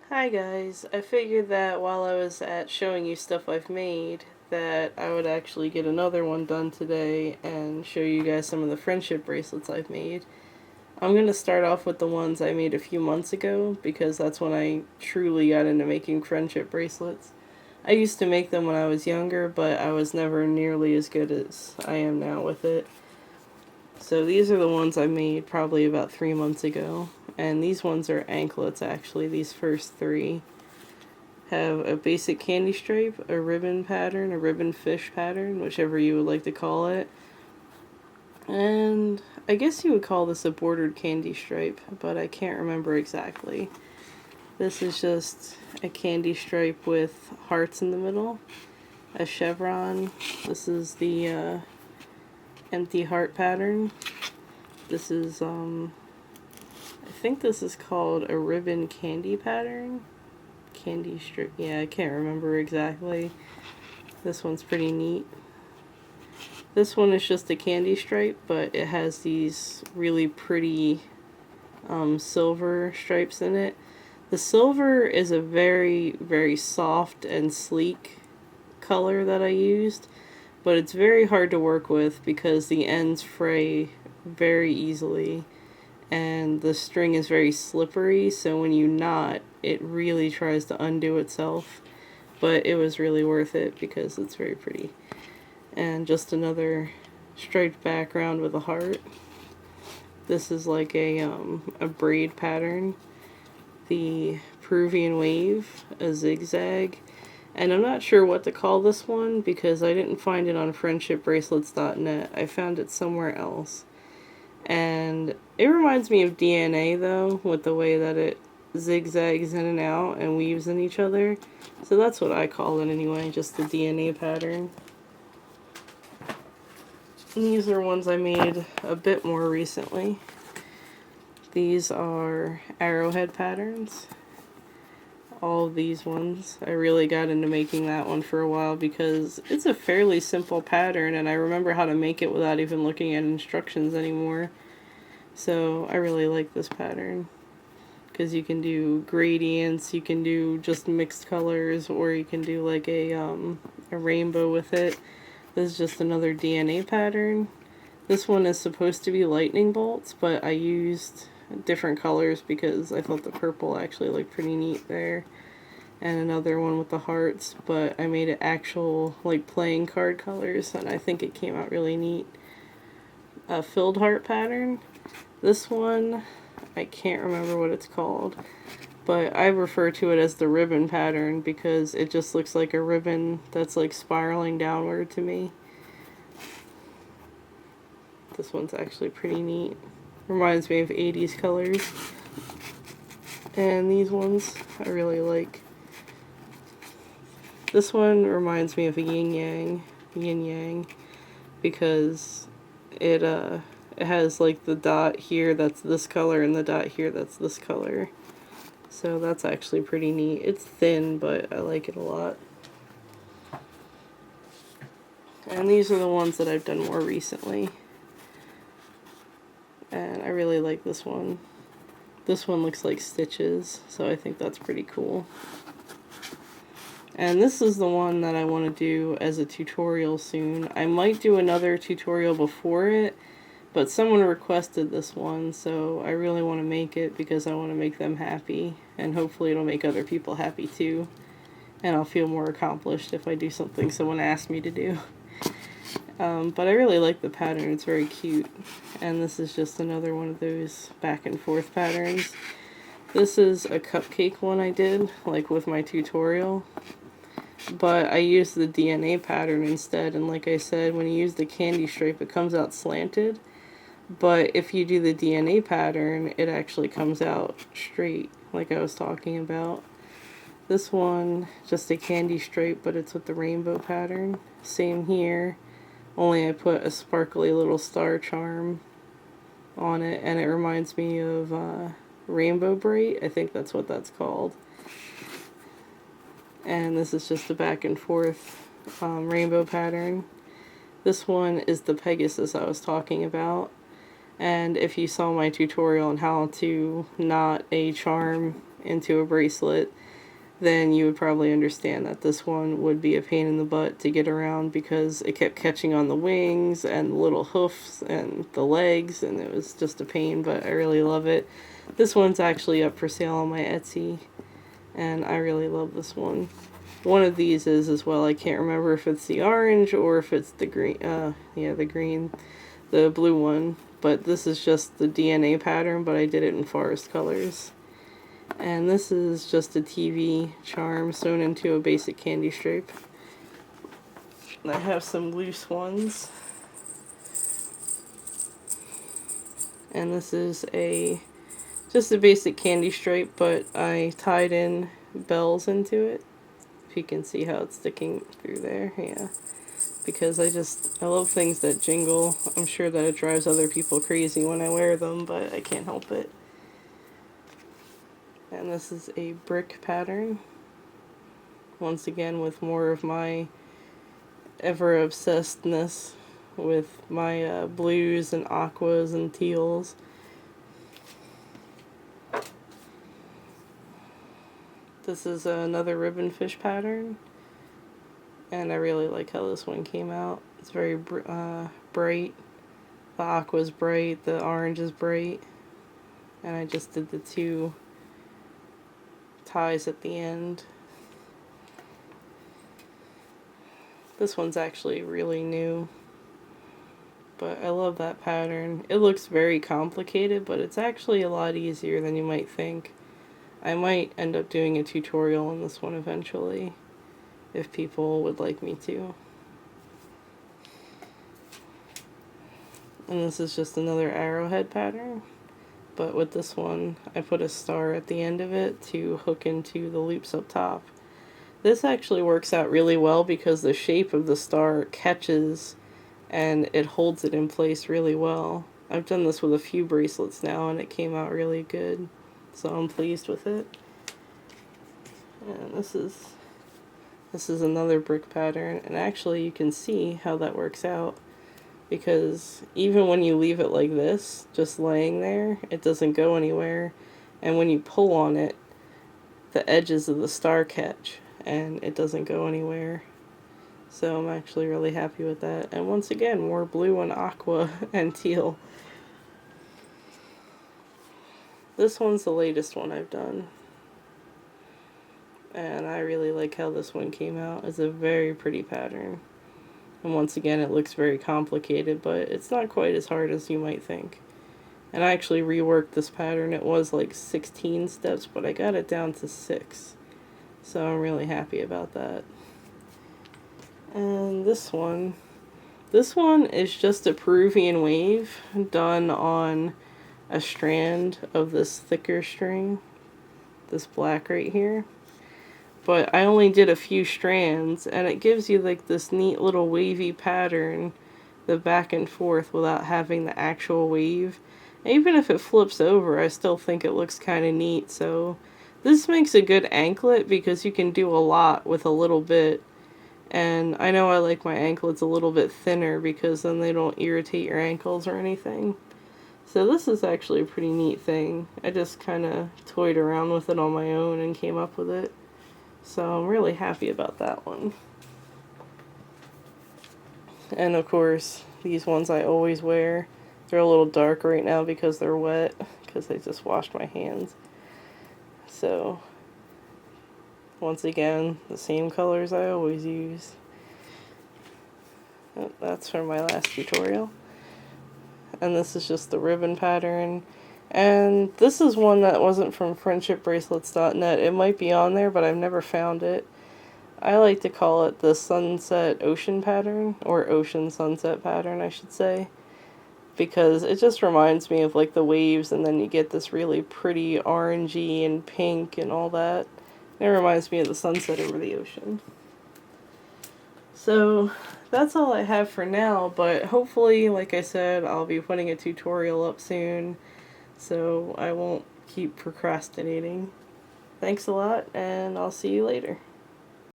Hi guys, I figured that while I was at showing you stuff I've made, that I would actually get another one done today and show you guys some of the friendship bracelets I've made. I'm going to start off with the ones I made a few months ago because that's when I truly got into making friendship bracelets. I used to make them when I was younger, but I was never nearly as good as I am now with it. So these are the ones I made probably about 3 months ago. And these ones are anklets actually, these first three. Have a basic candy stripe, a ribbon pattern, a ribbon fish pattern, whichever you would like to call it. And I guess you would call this a bordered candy stripe, but I can't remember exactly. This is just a candy stripe with hearts in the middle, a chevron. This is the empty heart pattern. This is, I think this is called a ribbon candy pattern. Candy strip, yeah, I can't remember exactly. This one's pretty neat. This one is just a candy stripe, but it has these really pretty silver stripes in it. The silver is a very, very soft and sleek color that I used, but it's very hard to work with because the ends fray very easily and the string is very slippery, so when you knot, it really tries to undo itself. But it was really worth it because it's very pretty. And just another striped background with a heart. This is like a braid pattern. The Peruvian wave, a zigzag. And I'm not sure what to call this one because I didn't find it on friendshipbracelets.net. I found it somewhere else. And it reminds me of DNA though, with the way that it zigzags in and out and weaves in each other. So that's what I call it anyway, just the DNA pattern. And these are ones I made a bit more recently. These are Arrowhead Patterns. All of these ones. I really got into making that one for a while because it's a fairly simple pattern and I remember how to make it without even looking at instructions anymore. So I really like this pattern because you can do gradients, you can do just mixed colors, or you can do like a rainbow with it. This is just another DNA pattern. This one is supposed to be lightning bolts, but I used different colors because I thought the purple actually looked pretty neat there. And another one with the hearts, but I made it actual like playing card colors and I think it came out really neat. A filled heart pattern. This one, I can't remember what it's called, but I refer to it as the ribbon pattern because it just looks like a ribbon that's like spiraling downward to me. This one's actually pretty neat. Reminds me of 80s colors. And these ones I really like. This one reminds me of a yin yang, because it has like the dot here that's this color and the dot here that's this color. So that's actually pretty neat. It's thin, but I like it a lot. And these are the ones that I've done more recently. And I really like this one. This one looks like stitches, so I think that's pretty cool. And this is the one that I want to do as a tutorial soon. I might do another tutorial before it, but someone requested this one, so I really want to make it because I want to make them happy, and hopefully it'll make other people happy too. And I'll feel more accomplished if I do something someone asked me to do. But I really like the pattern, it's very cute. And this is just another one of those back and forth patterns. This is a cupcake one I did, like with my tutorial. But I used the DNA pattern instead, and like I said, when you use the candy stripe, it comes out slanted. But if you do the DNA pattern, it actually comes out straight, like I was talking about. This one, just a candy stripe, but it's with the rainbow pattern. Same here, only I put a sparkly little star charm on it, and it reminds me of Rainbow Bright. I think that's what that's called. And this is just a back and forth rainbow pattern. This one is the Pegasus I was talking about. And if you saw my tutorial on how to knot a charm into a bracelet, then you would probably understand that this one would be a pain in the butt to get around because it kept catching on the wings and the little hoofs and the legs, and it was just a pain, but I really love it. This one's actually up for sale on my Etsy, and I really love this one. One of these is as well. I can't remember if it's the orange or if it's the green. Yeah, the green, the blue one. But this is just the DNA pattern, but I did it in forest colors. And this is just a TV charm sewn into a basic candy stripe. And I have some loose ones. And this is just a basic candy stripe, but I tied in bells into it. If you can see how it's sticking through there, yeah. Because I love things that jingle. I'm sure that it drives other people crazy when I wear them, but I can't help it. And this is a brick pattern. Once again, with more of my ever-obsessedness with my blues and aquas and teals. This is another ribbon fish pattern, and I really like how this one came out. It's very bright. The aqua's bright, the orange is bright, and I just did the 2 ties at the end. This one's actually really new, but I love that pattern. It looks very complicated, but it's actually a lot easier than you might think. I might end up doing a tutorial on this one eventually, if people would like me to. And this is just another arrowhead pattern, but with this one, I put a star at the end of it to hook into the loops up top. This actually works out really well because the shape of the star catches and it holds it in place really well. I've done this with a few bracelets now and it came out really good, so I'm pleased with it. And this is another brick pattern, and actually you can see how that works out, because even when you leave it like this, just laying there, it doesn't go anywhere, and when you pull on it, the edges of the star catch and it doesn't go anywhere. So I'm actually really happy with that. And once again, more blue and aqua and teal. This one's the latest one I've done, and I really like how this one came out. It's a very pretty pattern, and once again it looks very complicated, but it's not quite as hard as you might think. And I actually reworked this pattern. It was like 16 steps, but I got it down to 6, so I'm really happy about that. And this one is just a Peruvian wave done on a strand of this thicker string, this black right here. But I only did a few strands, and it gives you like this neat little wavy pattern, the back and forth, without having the actual wave. And even if it flips over, I still think it looks kind of neat. So this makes a good anklet because you can do a lot with a little bit. And I know I like my anklets a little bit thinner because then they don't irritate your ankles or anything. So this is actually a pretty neat thing. I just kind of toyed around with it on my own and came up with it. So I'm really happy about that one. And of course, these ones I always wear. They're a little dark right now because they're wet, because I just washed my hands. So once again, the same colors I always use. That's from my last tutorial. And this is just the ribbon pattern. And this is one that wasn't from friendshipbracelets.net. It might be on there, but I've never found it. I like to call it the sunset ocean pattern, or ocean sunset pattern, I should say. Because it just reminds me of like the waves, and then you get this really pretty orangey and pink and all that. It reminds me of the sunset over the ocean. So that's all I have for now, but hopefully, like I said, I'll be putting a tutorial up soon, so I won't keep procrastinating. Thanks a lot, and I'll see you later.